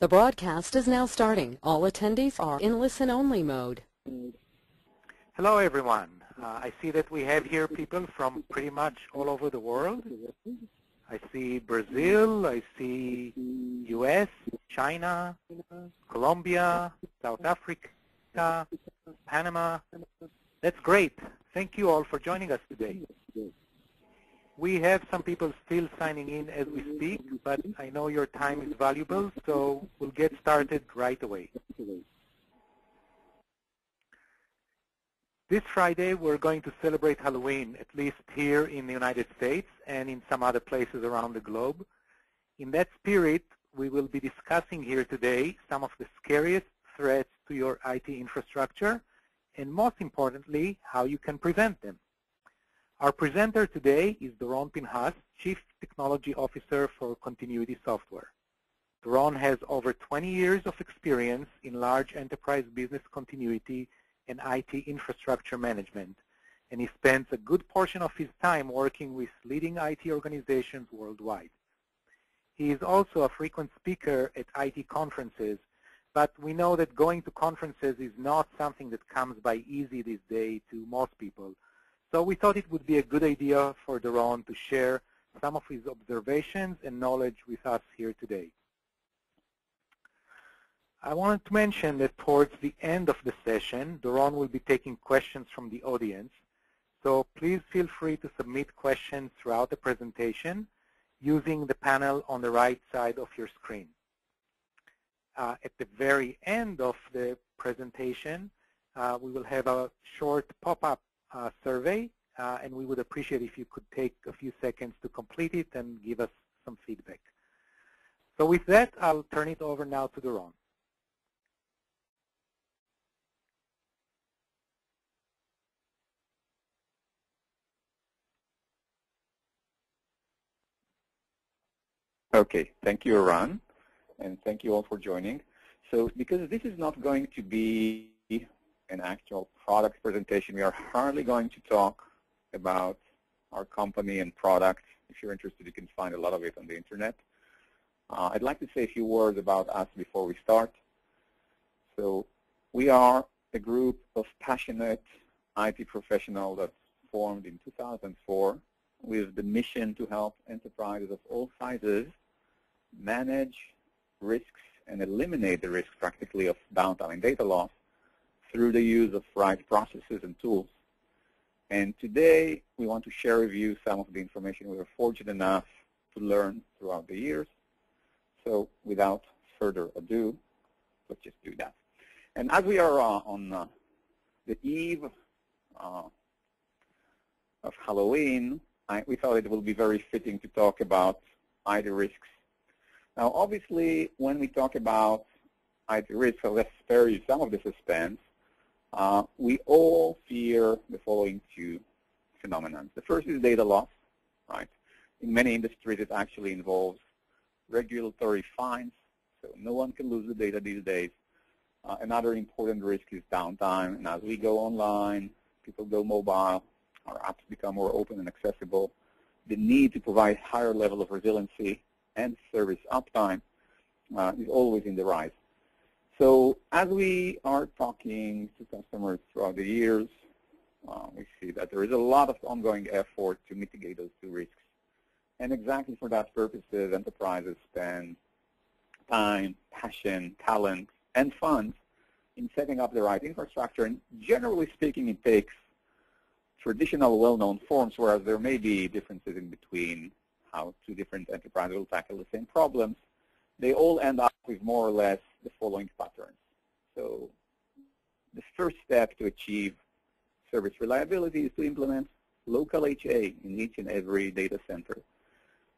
The broadcast is now starting. All attendees are in listen-only mode. Hello, everyone. I see that we have here people from pretty much all over the world. I see Brazil, I see US, China, Colombia, South Africa, Panama. That's great. Thank you all for joining us today. We have some people still signing in as we speak, but I know your time is valuable, so we'll get started right away. This Friday, we're going to celebrate Halloween, at least here in the United States and in some other places around the globe. In that spirit, we will be discussing here today some of the scariest threats to your IT infrastructure, and most importantly, how you can prevent them. Our presenter today is Doron Pinhas, Chief Technology Officer for Continuity Software. Doron has over 20 years of experience in large enterprise business continuity and IT infrastructure management, and he spends a good portion of his time working with leading IT organizations worldwide. He is also a frequent speaker at IT conferences, but we know that going to conferences is not something that comes by easy these days to most people. So we thought it would be a good idea for Doron to share some of his observations and knowledge with us here today. I wanted to mention that towards the end of the session, Doron will be taking questions from the audience. So please feel free to submit questions throughout the presentation using the panel on the right side of your screen. At the very end of the presentation, we will have a short pop-up survey, and we would appreciate if you could take a few seconds to complete it and give us some feedback. So with that, I'll turn it over now to Doron. Okay, thank you, Eran, and thank you all for joining. So because this is not going to be an actual product presentation, we are hardly going to talk about our company and product. If you're interested, you can find a lot of it on the internet. I'd like to say a few words about us before we start. So we are a group of passionate IT professionals that formed in 2004 with the mission to help enterprises of all sizes manage risks and eliminate the risk practically of downtime and data loss through the use of right processes and tools. And today, we want to share with you some of the information we were fortunate enough to learn throughout the years. So without further ado, let's just do that. And as we are on the eve of Halloween, we thought it would be very fitting to talk about IT risks. Now, obviously, when we talk about IT risks, so let's spare you some of the suspense. We all fear the following two phenomena. The first is data loss, right? In many industries, it actually involves regulatory fines, so no one can lose the data these days. Another important risk is downtime, and as we go online, people go mobile, our apps become more open and accessible. The need to provide higher level of resiliency and service uptime is always in the rise. So as we are talking to customers throughout the years, we see that there is a lot of ongoing effort to mitigate those two risks. And exactly for that purposes, enterprises spend time, passion, talent, and funds in setting up the right infrastructure. And generally speaking, it takes traditional well-known forms, whereas there may be differences in between how two different enterprises will tackle the same problems. They all end up with more or less the following patterns. So the first step to achieve service reliability is to implement local HA in each and every data center.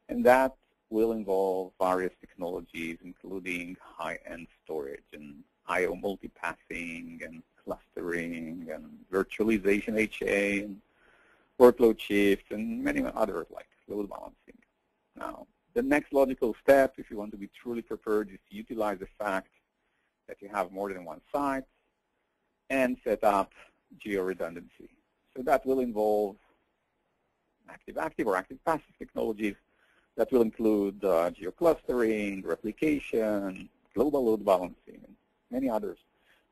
And that will involve various technologies, including high-end storage and I/O multipathing and clustering and virtualization HA and workload shifts and many others like load balancing. Now, the next logical step, if you want to be truly prepared, is to utilize the fact that you have more than one site and set up geo-redundancy. So that will involve active-active or active-passive technologies that will include geo-clustering, replication, global load balancing, and many others.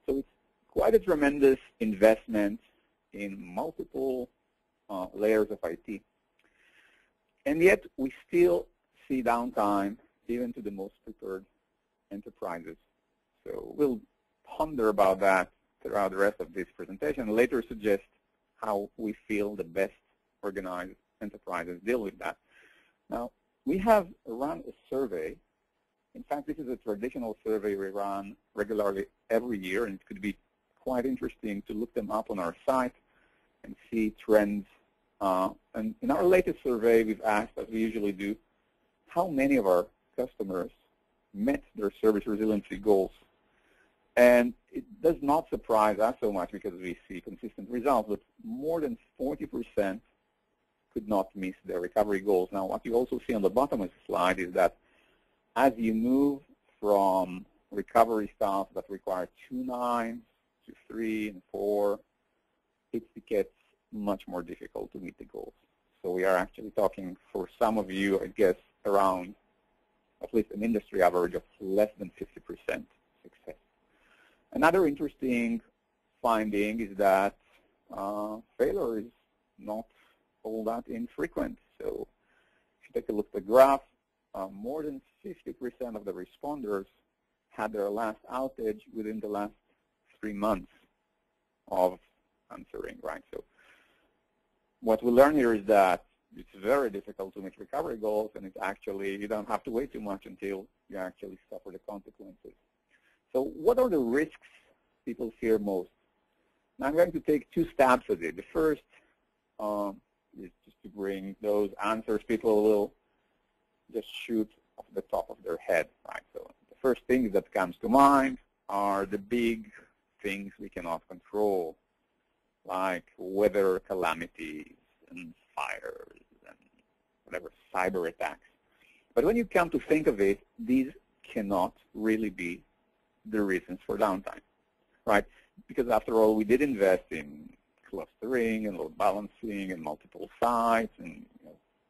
So it's quite a tremendous investment in multiple layers of IT. And yet we still see downtime even to the most prepared enterprises. So we'll ponder about that throughout the rest of this presentation and later suggest how we feel the best organized enterprises deal with that. Now, we have run a survey. In fact, this is a traditional survey we run regularly every year, and it could be quite interesting to look them up on our site and see trends. And in our latest survey, we've asked, as we usually do, how many of our customers met their service resiliency goals. And it does not surprise us so much because we see consistent results, but more than 40% could not miss their recovery goals. Now, what you also see on the bottom of the slide is that as you move from recovery styles that require 2 nines to 3 and 4, it gets much more difficult to meet the goals. So we are actually talking, for some of you, I guess, around at least an industry average of less than 50% success. Another interesting finding is that failure is not all that infrequent. So if you take a look at the graph, more than 50% of the responders had their last outage within the last 3 months of answering, right? So what we learn here is that it's very difficult to meet recovery goals, and it's actually, you don't have to wait too much until you actually suffer the consequences. So what are the risks people fear most? Now I'm going to take 2 stabs at it. The first is just to bring those answers people will just shoot off the top of their head, right? So the first thing that comes to mind are the big things we cannot control, like weather calamities and fires and whatever, cyber attacks. But when you come to think of it, these cannot really be the reasons for downtime, right? Because after all, we did invest in clustering and load balancing and multiple sites, and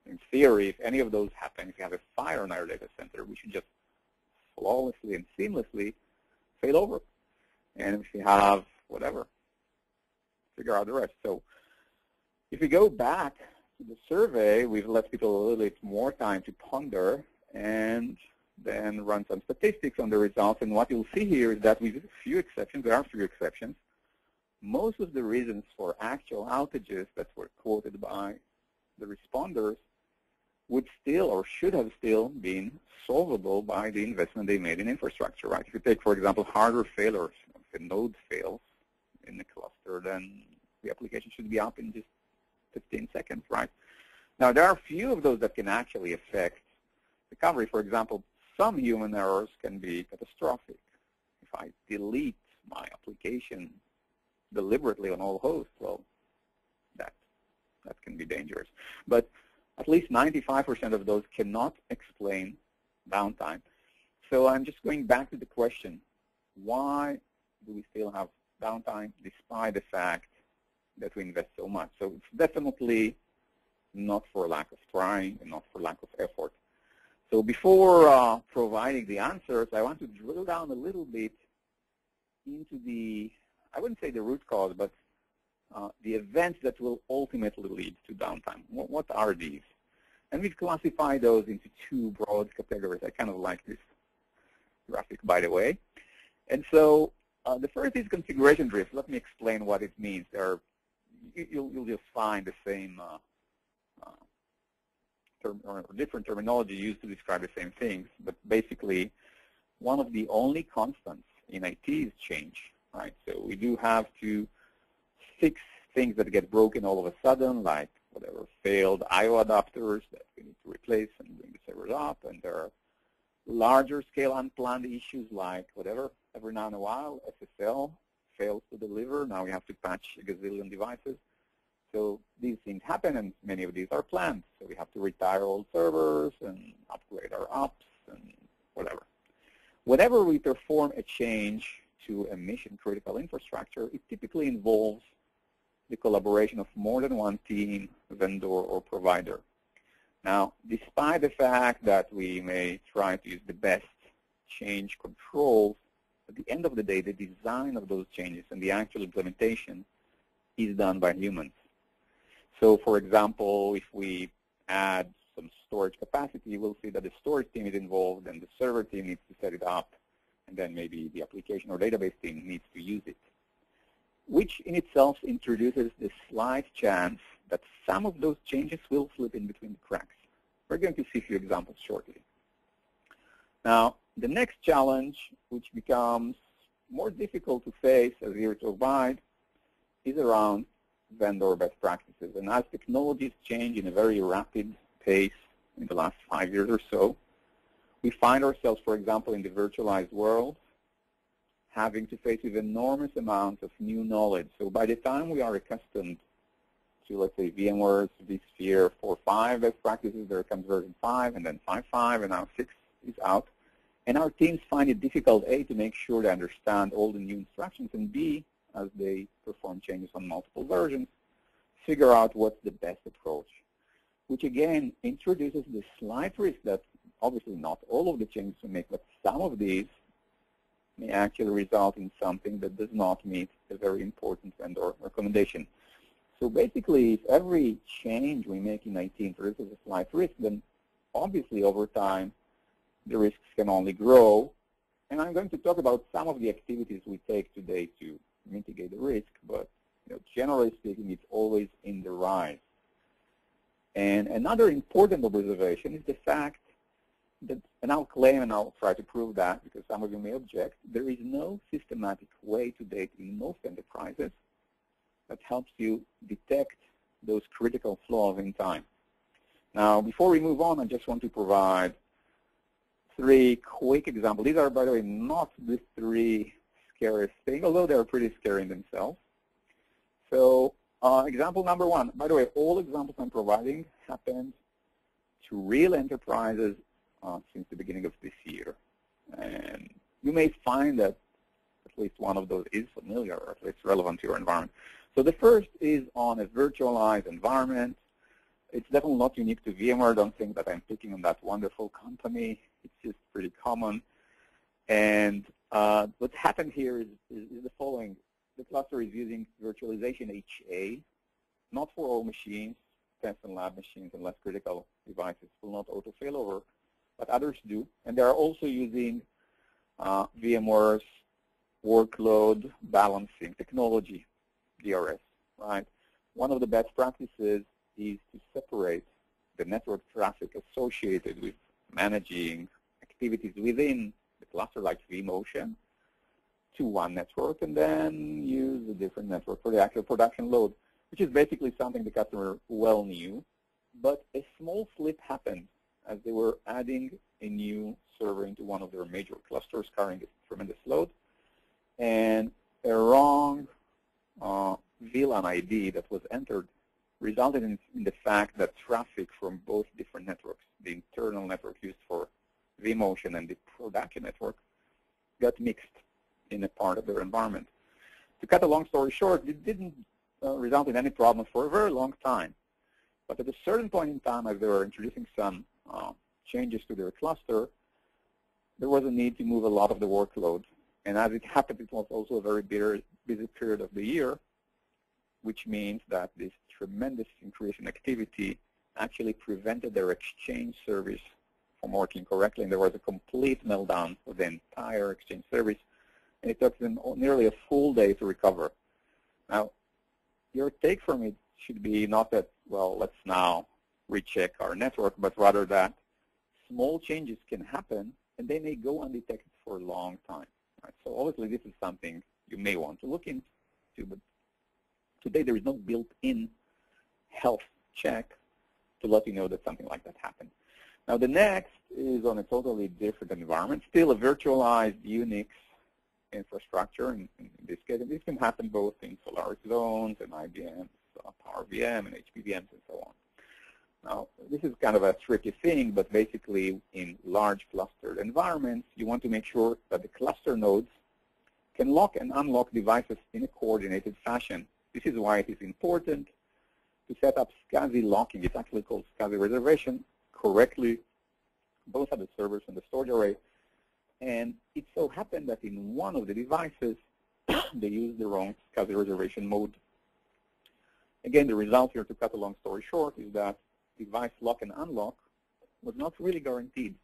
in theory, if any of those happen, if you have a fire in our data center, we should just flawlessly and seamlessly fail over. And if you have whatever, figure out the rest. So if we go back to the survey, we've let people a little bit more time to ponder and then run some statistics on the results. And what you'll see here is that with a few exceptions, there are a few exceptions, most of the reasons for actual outages that were quoted by the responders would still or should have still been solvable by the investment they made in infrastructure, right? If you take, for example, hardware failures, if a node fails in the cluster, then the application should be up in just 15 seconds, right? Now, there are a few of those that can actually affect recovery. For example, some human errors can be catastrophic. If I delete my application deliberately on all hosts, well, that can be dangerous. But at least 95% of those cannot explain downtime. So I'm just going back to the question, why do we still have downtime despite the fact that we invest so much? So it's definitely not for lack of trying and not for lack of effort. So before providing the answers, I want to drill down a little bit into the, I wouldn't say the root cause, but the events that will ultimately lead to downtime. What are these? And we've classified those into 2 broad categories. I kind of like this graphic, by the way. And so the first is configuration drift. Let me explain what it means. You'll just find the same or different terminology used to describe the same things. But basically, one of the only constants in IT is change, right? So we do have to fix things that get broken all of a sudden, like whatever failed I/O adapters that we need to replace and bring the servers up. And there are larger scale unplanned issues like whatever, every now and a while, SSL fails to deliver. Now we have to patch a gazillion devices. So these things happen, and many of these are planned. So we have to retire old servers and upgrade our ops and whatever. Whenever we perform a change to a mission-critical infrastructure, it typically involves the collaboration of more than one team, vendor, or provider. Now, despite the fact that we may try to use the best change controls, at the end of the day, the design of those changes and the actual implementation is done by humans. So, for example, if we add some storage capacity, we'll see that the storage team is involved and the server team needs to set it up, and then maybe the application or database team needs to use it, which in itself introduces the slight chance that some of those changes will slip in between the cracks. We're going to see a few examples shortly. Now, the next challenge, which becomes more difficult to face as years go by, is around vendor best practices. And as technologies change in a very rapid pace in the last 5 years or so, we find ourselves, for example, in the virtualized world, having to face with enormous amounts of new knowledge. So by the time we are accustomed to, let's say, VMware's vSphere 4.5 best practices, there comes version 5, and then 5.5, and now 6 is out. And our teams find it difficult, A, to make sure they understand all the new instructions, and B, as they perform changes on multiple versions, figure out what's the best approach, which again introduces the slight risk that obviously not all of the changes we make, but some of these may actually result in something that does not meet a very important vendor recommendation. So basically, if every change we make in IT introduces a slight risk, then obviously over time, the risks can only grow. And I'm going to talk about some of the activities we take today to mitigate the risk, but generally speaking, it's always in the rise. And another important observation is the fact that, and I'll claim and I'll try to prove that because some of you may object, there is no systematic way to date in most enterprises that helps you detect those critical flaws in time. Now, before we move on, I just want to provide 3 quick examples. These are, by the way, not the 3 scariest things, although they're pretty scary in themselves. So example number 1, by the way, all examples I'm providing happened to real enterprises since the beginning of this year. And you may find that at least one of those is familiar or at least relevant to your environment. So the first is on a virtualized environment. It's definitely not unique to VMware. Don't think that I'm picking on that wonderful company. It's just pretty common. And what's happened here is the following. The cluster is using virtualization HA, not for all machines. Test and lab machines and less critical devices will not auto-failover, but others do. And they are also using VMware's workload balancing technology, DRS, right? One of the best practices is to separate the network traffic associated with managing activities within the cluster, like vMotion, to one network, and then use a different network for the actual production load, which is basically something the customer well knew. But a small slip happened as they were adding a new server into one of their major clusters carrying a tremendous load, and a wrong VLAN ID that was entered resulted in the fact that traffic from both different networks, the internal network used for vMotion and the production network, got mixed in a part of their environment. To cut a long story short, it didn't result in any problems for a very long time. But at a certain point in time, as they were introducing some changes to their cluster, there was a need to move a lot of the workload. And as it happened, it was also a very busy period of the year, which means that this tremendous increase in activity actually prevented their Exchange service from working correctly. And there was a complete meltdown of the entire Exchange service. And it took them nearly a full day to recover. Now, your take from it should be not that, well, let's now recheck our network, but rather that small changes can happen, and they may go undetected for a long time. Right? So obviously, this is something you may want to look into, but today there is no built-in health check to let you know that something like that happened. Now, the next is on a totally different environment, still a virtualized Unix infrastructure. In this case, this can happen both in Solaris zones and IBM's Power VM and HP VMs and so on. Now, this is kind of a tricky thing, but basically in large clustered environments, you want to make sure that the cluster nodes can lock and unlock devices in a coordinated fashion. This is why it is important to set up SCSI locking. It's actually called SCSI reservation correctly, both at the servers and the storage array, And it so happened that in one of the devices, they used the wrong SCSI reservation mode. Again, the result here, to cut a long story short, is that device lock and unlock was not really guaranteed.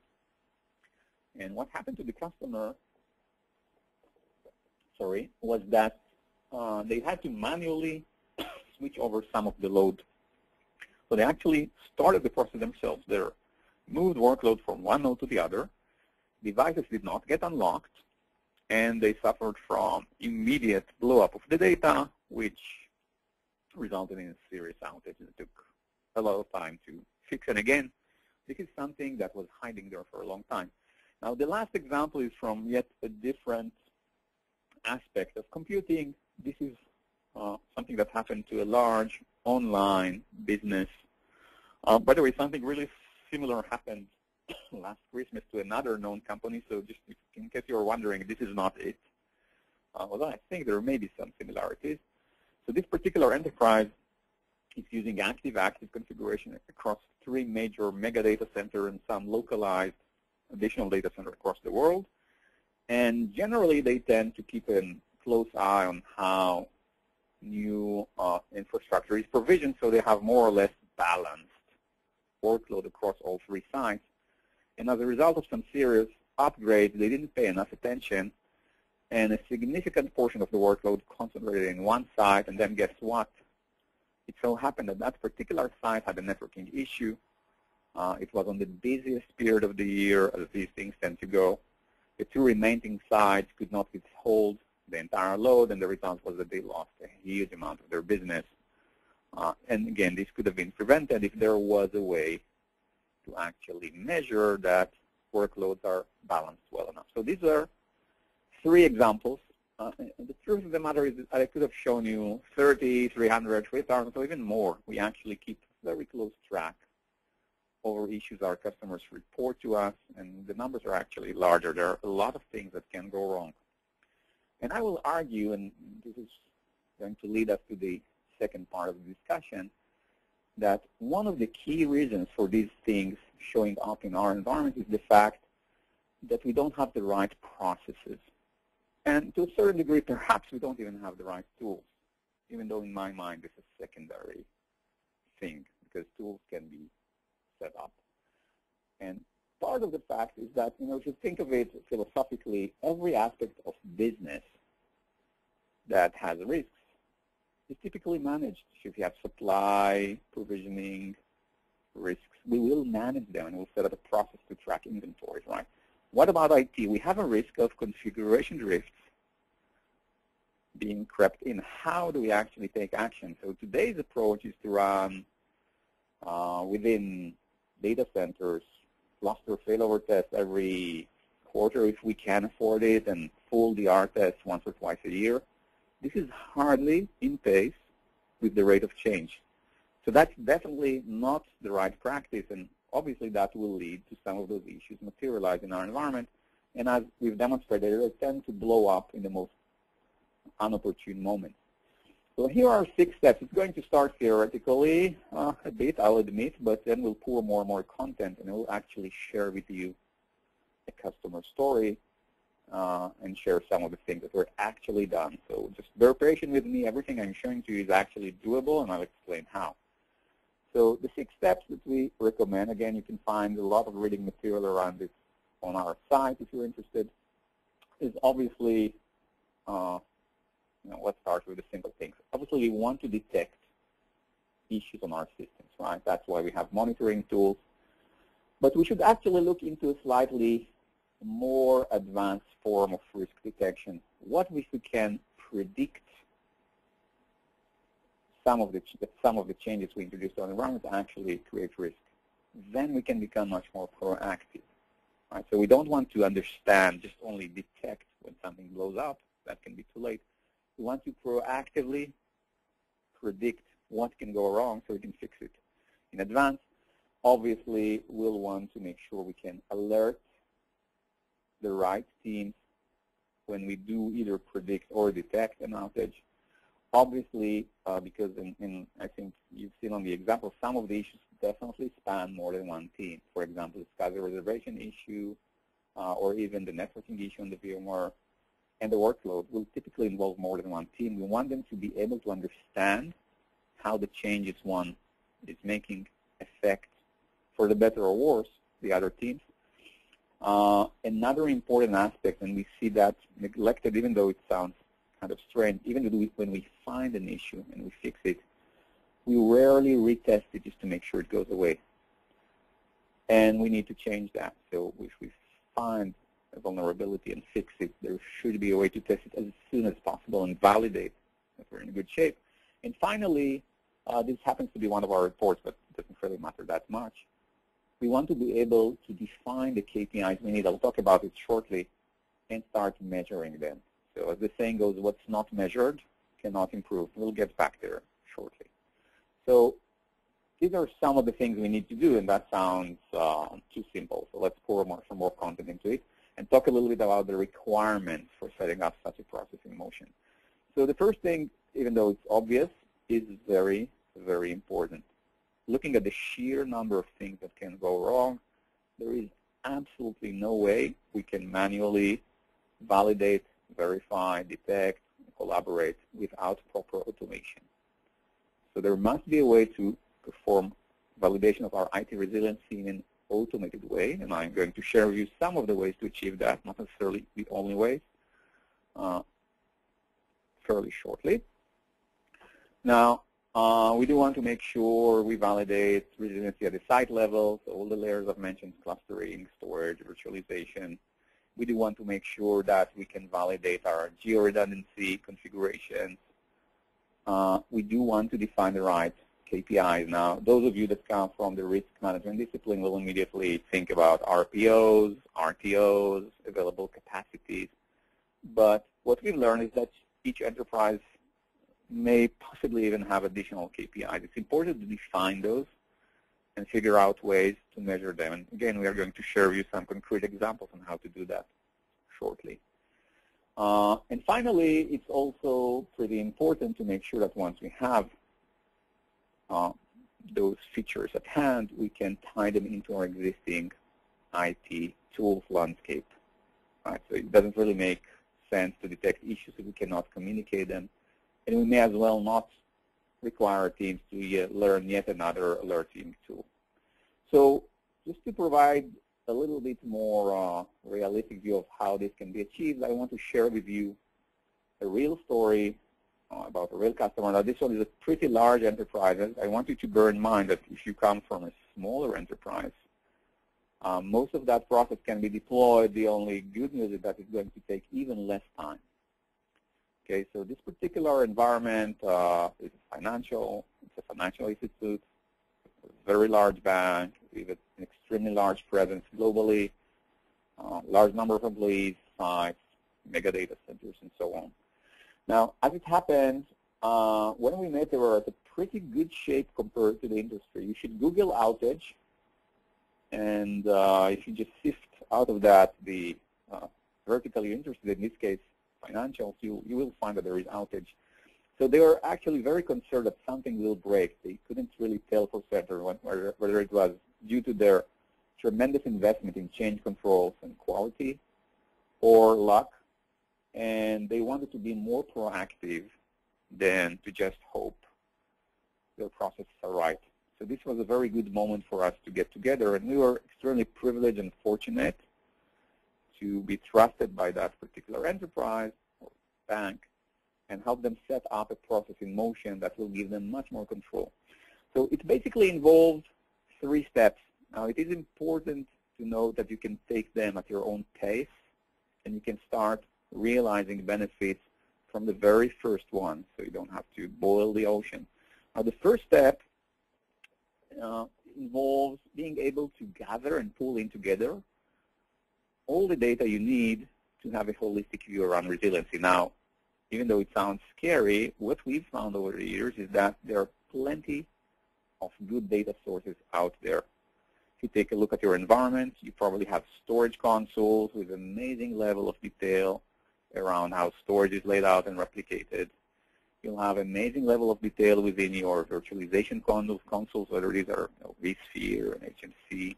And what happened to the customer, was that they had to manually switch over some of the load. So they actually started the process themselves. They moved workload from one node to the other. Devices did not get unlocked, and they suffered from immediate blow-up of the data, which resulted in a serious outage that took a lot of time to fix. And again, this is something that was hiding there for a long time. Now, the last example is from yet a different aspect of computing. This is something that happened to a large online business. By the way, something really similar happened last Christmas to another known company. So just in case you're wondering, this is not it. Although I think there may be some similarities. So this particular enterprise is using active-active configuration across 3 major mega data centers and some localized additional data centers across the world. And generally, they tend to keep a close eye on how new infrastructure is provisioned, so they have more or less balanced workload across all 3 sites. And as a result of some serious upgrades, they didn't pay enough attention, and a significant portion of the workload concentrated in one site. And then guess what? It so happened that that particular site had a networking issue. It was on the busiest period of the year, as these things tend to go. The 2 remaining sites could not withhold the entire load, and the result was that they lost a huge amount of their business. And again, this could have been prevented if there was a way to actually measure that workloads are balanced well enough. So these are 3 examples. The truth of the matter is that I could have shown you 30, 300, 3,000, or even more. We actually keep very close track over issues our customers report to us, and the numbers are actually larger. There are a lot of things that can go wrong. And I will argue, and this is going to lead us to the second part of the discussion, that one of the key reasons for these things showing up in our environment is the fact that we don't have the right processes. And to a certain degree, perhaps we don't even have the right tools, even though in my mind this is a secondary thing, because tools can be set up. And part of the fact is that, if you think of it philosophically, every aspect of business that has risks is typically managed. So if you have supply, provisioning, risks, we will manage them, and we'll set up a process to track inventories, right? What about IT? We have a risk of configuration drifts being crept in. How do we actually take action? So today's approach is to run within data centers cluster failover tests every quarter if we can afford it, and full DR tests once or twice a year. This is hardly in pace with the rate of change. So that's definitely not the right practice, and obviously that will lead to some of those issues materialize in our environment. And as we've demonstrated, they tend to blow up in the most unopportune moments. So here are 6 steps. It's going to start theoretically a bit, I'll admit, but then we'll pour more and more content, and we'll actually share with you a customer story and share some of the things that were actually done. So just bear patient with me. Everything I'm showing to you is actually doable, and I'll explain how. So the 6 steps that we recommend, again, you can find a lot of reading material around this on our site if you're interested, is obviously, let's start with the simple things. Obviously, we want to detect issues on our systems, right? That's why we have monitoring tools. But we should actually look into a slightly more advanced form of risk detection. What if we can predict some of the changes we introduce to our environment actually create risk? Then we can become much more proactive. Right? So we don't want to understand, just only detect when something blows up. That can be too late. We want to proactively predict what can go wrong so we can fix it in advance. Obviously, we'll want to make sure we can alert the right teams when we do either predict or detect an outage. Obviously, because I think you've seen on the example, some of the issues definitely span more than one team. For example, the SCSI reservation issue or even the networking issue on the VMware, and the workload will typically involve more than one team. We want them to be able to understand how the changes one is making affect, for the better or worse, the other teams. Another important aspect, and we see that neglected, even though it sounds kind of strange, even when we find an issue and we fix it, we rarely retest it just to make sure it goes away. And we need to change that. So if we find a vulnerability and fix it, there should be a way to test it as soon as possible and validate that we're in good shape. And finally, this happens to be one of our reports, but it doesn't really matter that much. We want to be able to define the KPIs we need. I'll talk about it shortly, and start measuring them. So as the saying goes, what's not measured cannot improve. We'll get back there shortly. So these are some of the things we need to do, and that sounds too simple. So let's pour some more content into it and talk a little bit about the requirements for setting up such a process in motion. So the first thing, even though it's obvious, is very, very important. Looking at the sheer number of things that can go wrong, there is absolutely no way we can manually validate, verify, detect, collaborate without proper automation. So there must be a way to perform validation of our IT resiliency in an automated way, and I'm going to share with you some of the ways to achieve that, not necessarily the only ways, fairly shortly. Now, we do want to make sure we validate resiliency at the site level, so all the layers I've mentioned, clustering, storage, virtualization. We do want to make sure that we can validate our geo-redundancy configurations. We do want to define the right KPIs. Now, those of you that come from the risk management discipline will immediately think about RPOs, RTOs, available capacities. But what we've learned is that each enterprise may possibly even have additional KPIs. It's important to define those and figure out ways to measure them. And again, we are going to share with you some concrete examples on how to do that shortly. And finally, it's also pretty important to make sure that once we have those features at hand, we can tie them into our existing IT tools landscape. Right? So it doesn't really make sense to detect issues if we cannot communicate them. And we may as well not require our teams to learn yet another alerting tool. So just to provide a little bit more realistic view of how this can be achieved, I want to share with you a real story about a real customer. Now, this one is a pretty large enterprise. I want you to bear in mind that if you come from a smaller enterprise, most of that process can be deployed. The only good news is that it's going to take even less time. Okay, so this particular environment is financial. It's a financial institute, a very large bank with an extremely large presence globally, large number of employees, sites, mega data centers, and so on. Now, as it happened, when we met, they were at a pretty good shape compared to the industry. You should Google outage, and if you just sift out of that the vertical you're interested in this case, financials, you will find that there is outage. So they were actually very concerned that something will break. They couldn't really tell for certain whether it was due to their tremendous investment in change controls and quality or luck, and they wanted to be more proactive than to just hope their processes are right. So this was a very good moment for us to get together, and we were extremely privileged and fortunate to be trusted by that particular enterprise or bank and help them set up a process in motion that will give them much more control. So it basically involved 3 steps. Now, it is important to note that you can take them at your own pace, and you can start realizing benefits from the very first one, so you don't have to boil the ocean. Now, the first step involves being able to gather and pull in together all the data you need to have a holistic view around resiliency. Now, even though it sounds scary, what we've found over the years is that there are plenty of good data sources out there. If you take a look at your environment, you probably have storage consoles with amazing level of detail around how storage is laid out and replicated. You'll have amazing level of detail within your virtualization consoles, whether these are vSphere and HMC.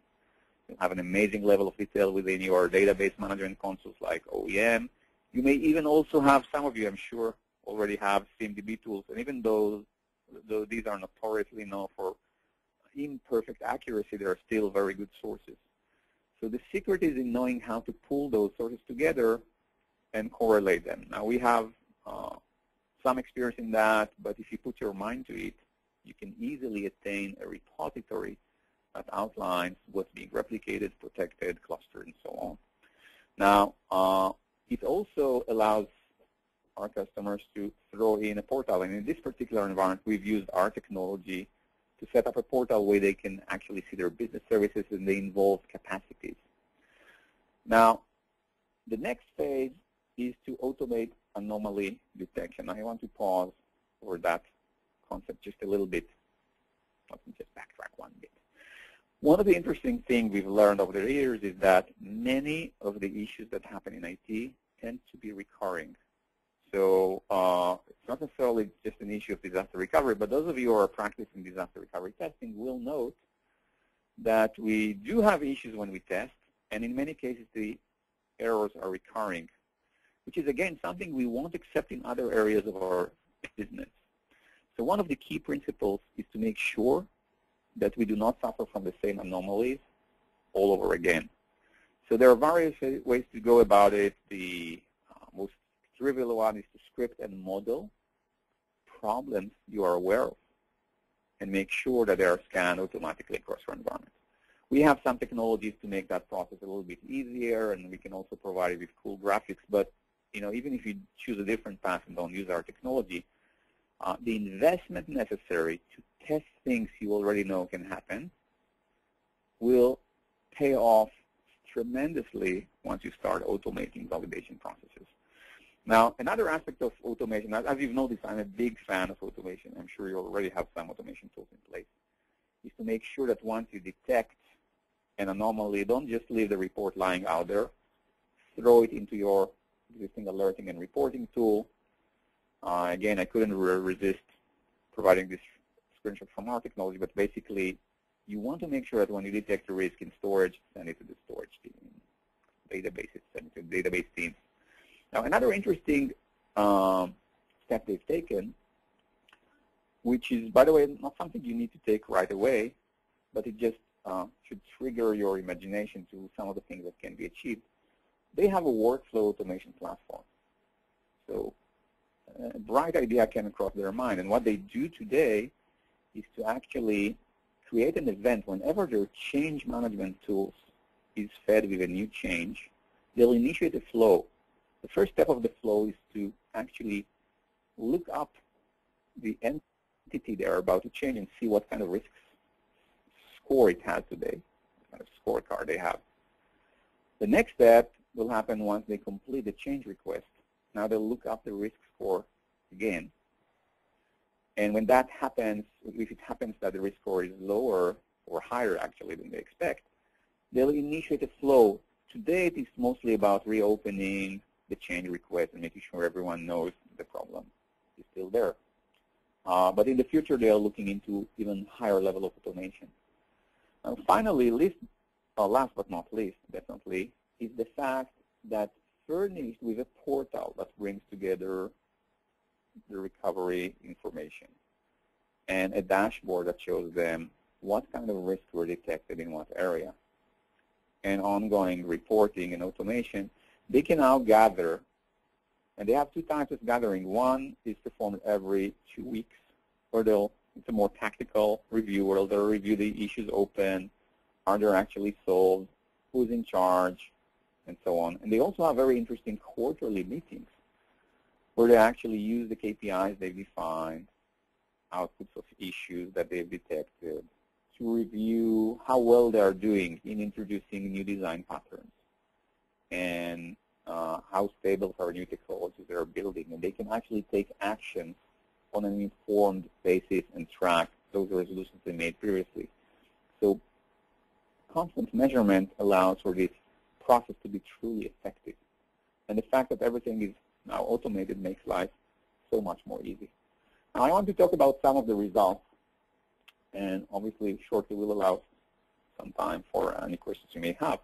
have an amazing level of detail within your database management consoles like OEM. You may even also have, some of you I'm sure already have CMDB tools, and even though these are notoriously known for imperfect accuracy, they are still very good sources. So the secret is in knowing how to pull those sources together and correlate them. Now we have some experience in that, but if you put your mind to it, you can easily attain a repository that outlines what's being replicated, protected, clustered, and so on. Now, it also allows our customers to throw in a portal. And in this particular environment, we've used our technology to set up a portal where they can actually see their business services and they involve capacities. Now, the next phase is to automate anomaly detection. I want to pause for that concept just a little bit. Let me just backtrack one bit. One of the interesting things we've learned over the years is that many of the issues that happen in IT tend to be recurring. So it's not necessarily just an issue of disaster recovery, but those of you who are practicing disaster recovery testing will note that we do have issues when we test, and in many cases the errors are recurring, which is, again, something we won't accept in other areas of our business. So one of the key principles is to make sure that we do not suffer from the same anomalies all over again. So there are various ways to go about it. The most trivial one is to script and model problems you are aware of and make sure that they are scanned automatically across your environment. We have some technologies to make that process a little bit easier, and we can also provide it with cool graphics. But even if you choose a different path and don't use our technology, the investment necessary to test things you already know can happen will pay off tremendously once you start automating validation processes. Now, another aspect of automation, as you've noticed, I'm a big fan of automation. I'm sure you already have some automation tools in place, is to make sure that once you detect an anomaly, don't just leave the report lying out there. Throw it into your existing alerting and reporting tool. Again, I couldn't resist providing this screenshot from our technology, but basically, you want to make sure that when you detect a risk in storage, send it to the storage team. Databases, send it to the database teams. Now, another interesting step they've taken, which is, by the way, not something you need to take right away, but it just should trigger your imagination to some of the things that can be achieved. They have a workflow automation platform. So a bright idea came across their mind, and what they do today is to actually create an event whenever their change management tools is fed with a new change. They'll initiate a flow. The first step of the flow is to actually look up the entity they're about to change and see what kind of risks score it has today, what kind of scorecard they have. The next step will happen once they complete the change request. Now they'll look up the risk score again. And when that happens, if it happens that the risk score is lower or higher actually than they expect, they'll initiate a flow. Today it is mostly about reopening the change request and making sure everyone knows the problem is still there. But in the future, they are looking into even higher level of automation. Finally, last but not least, definitely, is the fact that furnished with a portal that brings together the recovery information and a dashboard that shows them what kind of risks were detected in what area, and ongoing reporting and automation, they can now gather, and they have two types of gathering. One is performed every 2 weeks, where it's a more tactical review, where they'll review the issues open, are they actually solved, who's in charge, and so on. And they also have very interesting quarterly meetings, where they actually use the KPIs they've defined, outputs of issues that they've detected, to review how well they are doing in introducing new design patterns, and how stable are new technologies they are building. And they can actually take action on an informed basis and track those resolutions they made previously. So constant measurement allows for this process to be truly effective. And the fact that everything is now automated makes life so much more easy. Now I want to talk about some of the results, and obviously shortly we'll allow some time for any questions you may have.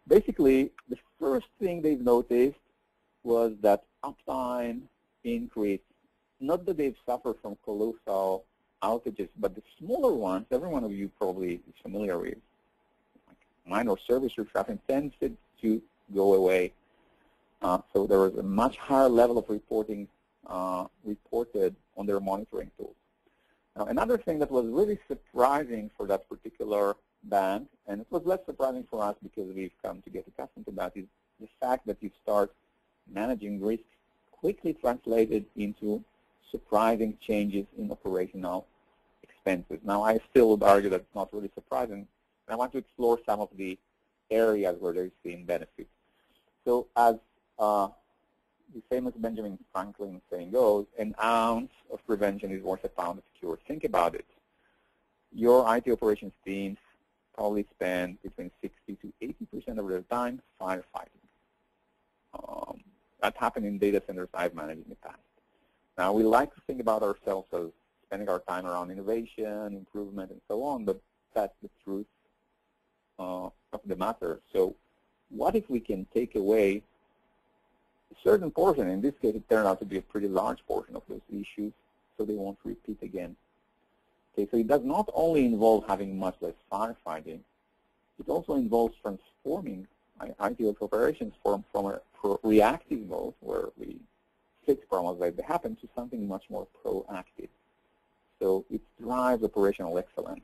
Basically, the first thing they've noticed was that uptime increased. Not that they've suffered from colossal outages, but the smaller ones, every one of you probably is familiar with, like minor service retracting, tends to go away. So there was a much higher level of reporting reported on their monitoring tools. Now, another thing that was really surprising for that particular bank, and it was less surprising for us because we've come to get accustomed to that, is the fact that you start managing risks quickly translated into surprising changes in operational expenses. Now, I still would argue that it's not really surprising. I want to explore some of the areas where they're seeing benefits. So as the famous Benjamin Franklin saying goes, an ounce of prevention is worth a pound of cure. Think about it. Your IT operations teams probably spend between 60 to 80% of their time firefighting. That happened in data centers I've managed in the past. Now, we like to think about ourselves as spending our time around innovation, improvement, and so on, but that's the truth of the matter. So what if we can take away a certain portion? In this case, it turned out to be a pretty large portion of those issues, so they won't repeat again. Okay, so it does not only involve having much less firefighting, it also involves transforming IT operations from a reactive mode, where we fix problems as they happen, to something much more proactive. So it drives operational excellence.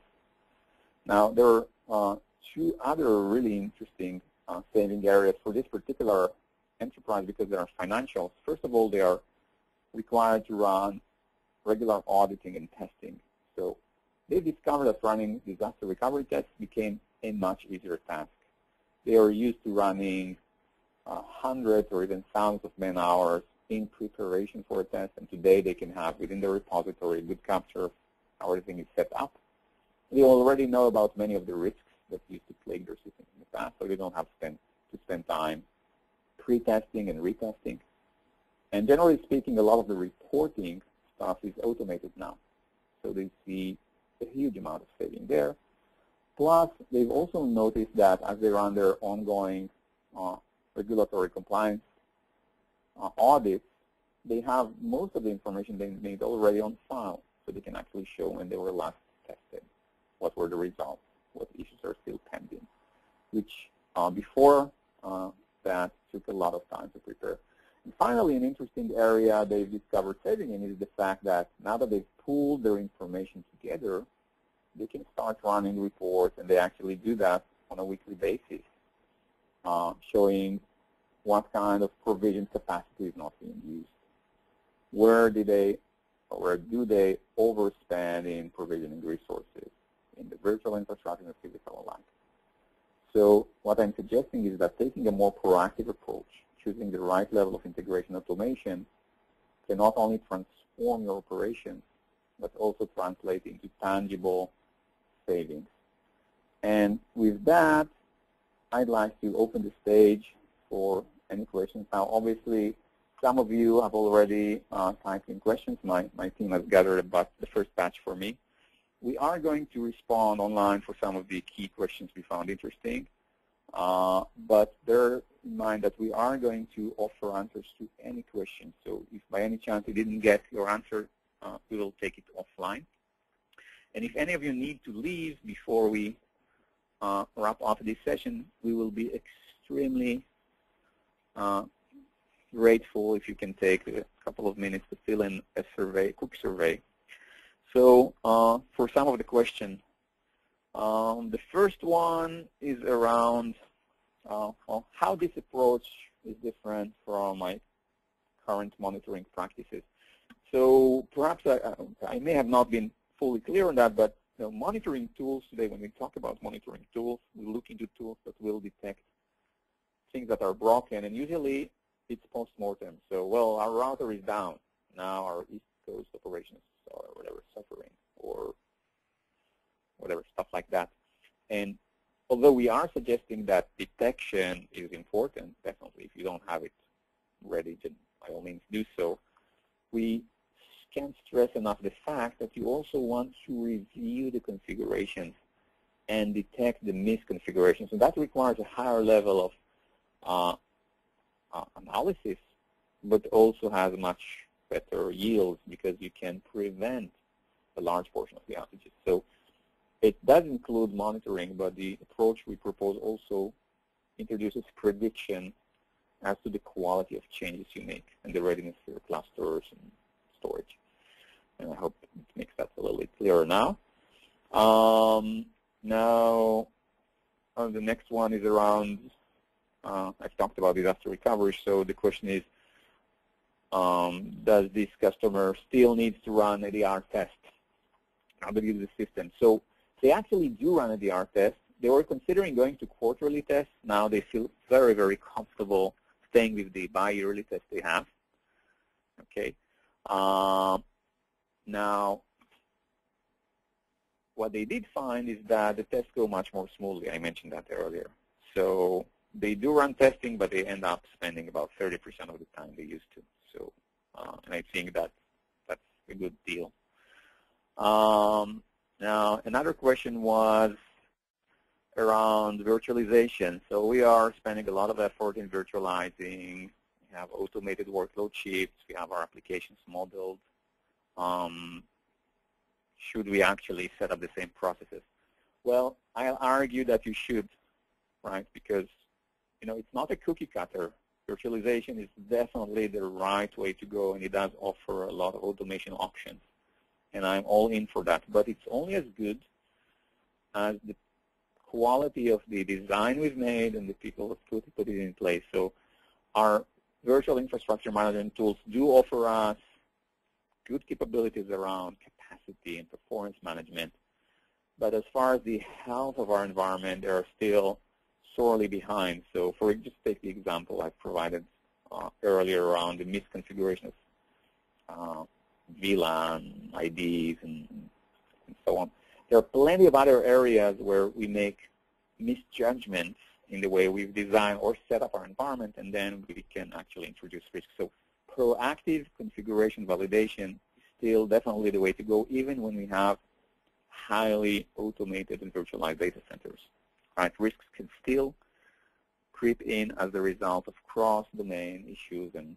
Now, there are two other really interesting saving areas for this particular enterprise because they are financials. First of all, they are required to run regular auditing and testing. So they discovered that running disaster recovery tests became a much easier task. They are used to running hundreds or even thousands of man-hours in preparation for a test, and today they can have within the repository a good capture of how everything is set up. They already know about many of the risks that used to plague their systems in the past, so they don't have to spend time pre-testing and retesting. And generally speaking, a lot of the reporting stuff is automated now, so they see a huge amount of saving there. Plus, they've also noticed that as they run their ongoing regulatory compliance audits, they have most of the information they need already on file, so they can actually show when they were last tested, what were the results, what issues are still pending, which before that took a lot of time to prepare. And finally, an interesting area they've discovered saving in is the fact that now that they've pooled their information together, they can start running reports, and they actually do that on a weekly basis, showing what kind of provision capacity is not being used. Where do they overspend in provisioning resources in the virtual infrastructure and physical alike? So what I'm suggesting is that taking a more proactive approach, choosing the right level of integration automation, can not only transform your operations, but also translate into tangible savings. And with that, I'd like to open the stage for any questions. Now, obviously, some of you have already typed in questions. My team has gathered about the first batch for me. We are going to respond online for some of the key questions we found interesting. But bear in mind that we are going to offer answers to any question. So if by any chance you didn't get your answer, we will take it offline. And if any of you need to leave before we wrap up this session, we will be extremely grateful if you can take a couple of minutes to fill in a survey, quick survey. So for some of the questions, the first one is around how this approach is different from my current monitoring practices. So perhaps I may have not been fully clear on that, but monitoring tools today, when we talk about monitoring tools, we look into tools that will detect things that are broken, and usually it's post-mortem. So, well, our router is down. Now our East Coast operations or whatever suffering, or whatever, stuff like that. And although we are suggesting that detection is important, definitely, if you don't have it ready, then by all means do so, we can't stress enough the fact that you also want to review the configurations and detect the misconfiguration. So that requires a higher level of analysis, but also has much better yields because you can prevent a large portion of the outages. So it does include monitoring, but the approach we propose also introduces prediction as to the quality of changes you make and the readiness for your clusters and storage. And I hope it makes that a little bit clearer now. The next one is around, I've talked about disaster recovery, so the question is, does this customer still needs to run a DR test? How do you use the system? So they actually do run a DR test. They were considering going to quarterly tests. Now they feel very, very comfortable staying with the bi-yearly test they have. Okay. Now, what they did find is that the tests go much more smoothly. I mentioned that earlier. So they do run testing, but they end up spending about 30% of the time they used to. So, and I think that's a good deal. Now, another question was around virtualization. So we are spending a lot of effort in virtualizing. We have automated workload shifts. We have our applications modeled. Should we actually set up the same processes? Well, I'll argue that you should, right? Because, it's not a cookie cutter. Virtualization is definitely the right way to go, and it does offer a lot of automation options. And I'm all in for that. But it's only as good as the quality of the design we've made and the people who put it in place. So our virtual infrastructure management tools do offer us good capabilities around capacity and performance management. But as far as the health of our environment, they are still sorely behind. So just take the example I provided earlier around the misconfiguration of VLAN, IDs, and so on. There are plenty of other areas where we make misjudgments in the way we've designed or set up our environment, and then we can actually introduce risks. So proactive configuration validation is still definitely the way to go, even when we have highly automated and virtualized data centers. Right? Risks can still creep in as a result of cross-domain issues and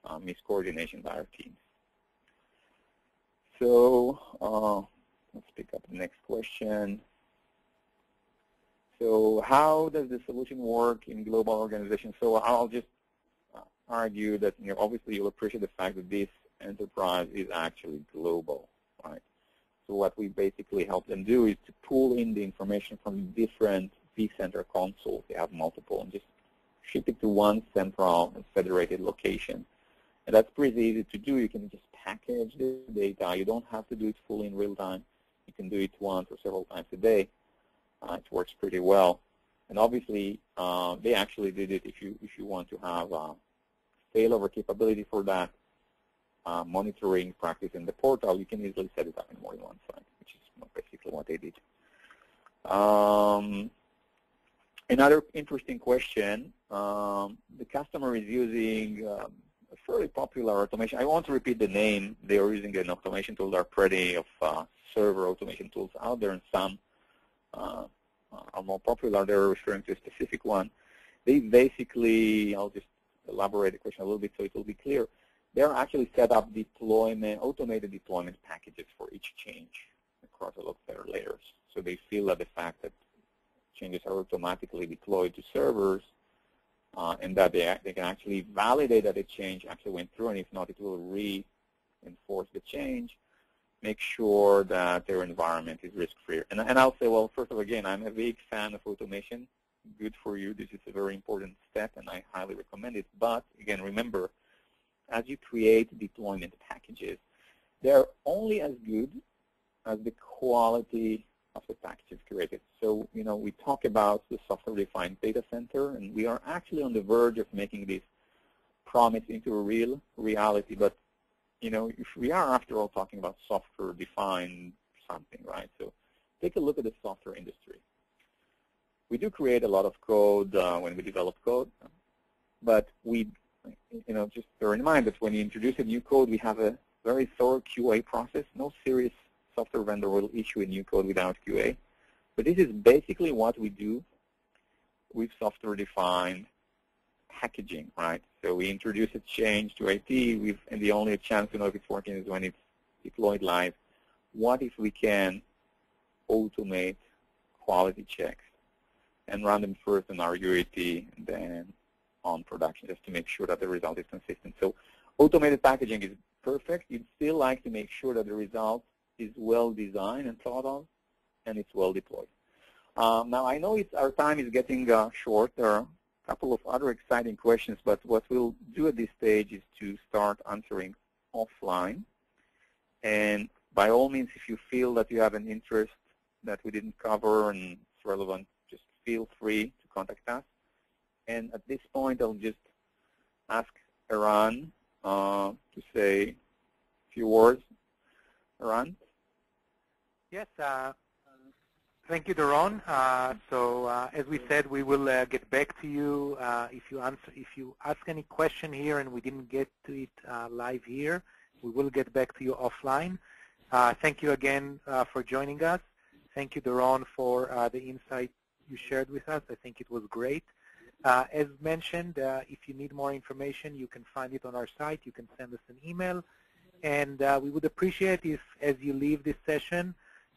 miscoordination by our teams. So let's pick up the next question. So how does the solution work in global organizations? So I'll just argue that obviously you'll appreciate the fact that this enterprise is actually global, right? So what we basically help them do is to pull in the information from different vCenter consoles. They have multiple, and just ship it to one central and federated location. And that's pretty easy to do. You can just package the data. You don't have to do it fully in real time. You can do it once or several times a day. It works pretty well. And obviously, they actually did it if you want to have failover capability for that monitoring practice in the portal. You can easily set it up in more than one site, which is basically what they did. Another interesting question, the customer is using a fairly popular automation. I won't repeat the name. They are using an automation tool. There are plenty of server automation tools out there, and some are more popular. They're referring to a specific one. They basically, I'll just elaborate the question a little bit so it will be clear. They're actually set up automated deployment packages for each change across a lot of their layers. So they feel that the fact that changes are automatically deployed to servers and that they can actually validate that a change actually went through, and if not, it will reinforce the change, make sure that their environment is risk-free. And I'll say, well, first of all, again, I'm a big fan of automation. Good for you. This is a very important step, and I highly recommend it. But, again, remember, as you create deployment packages, they're only as good as the quality of the packages created. So, we talk about the software-defined data center, and we are actually on the verge of making this promise into a real reality. But, if we are, after all, talking about software-defined something, right? So take a look at the software industry. We do create a lot of code when we develop code, but we, just bear in mind that when you introduce a new code, we have a very thorough QA process. No serious software vendor will issue a new code without QA. But this is basically what we do with software-defined packaging, right? So we introduce a change to IT, and the only chance to know if it's working is when it's deployed live. What if we can automate quality checks and run them first on our UAT and then on production, just to make sure that the result is consistent? So automated packaging is perfect. You'd still like to make sure that the result is well designed and thought of, and it's well deployed. Now, I know our time is getting short. There are a couple of other exciting questions, but what we'll do at this stage is to start answering offline. And by all means, if you feel that you have an interest that we didn't cover and it's relevant, just feel free to contact us. And at this point, I'll just ask Eran to say a few words. Eran? Yes. Thank you, Doron. As we said, we will get back to you if you ask any question here and we didn't get to it live here. We will get back to you offline. Thank you again for joining us. Thank you, Doron, for the insight you shared with us. I think it was great. As mentioned, if you need more information, you can find it on our site. You can send us an email. And we would appreciate if, as you leave this session,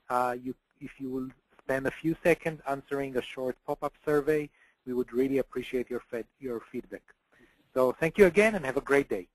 if you will spend a few seconds answering a short pop-up survey. We would really appreciate your feedback. So thank you again, and have a great day.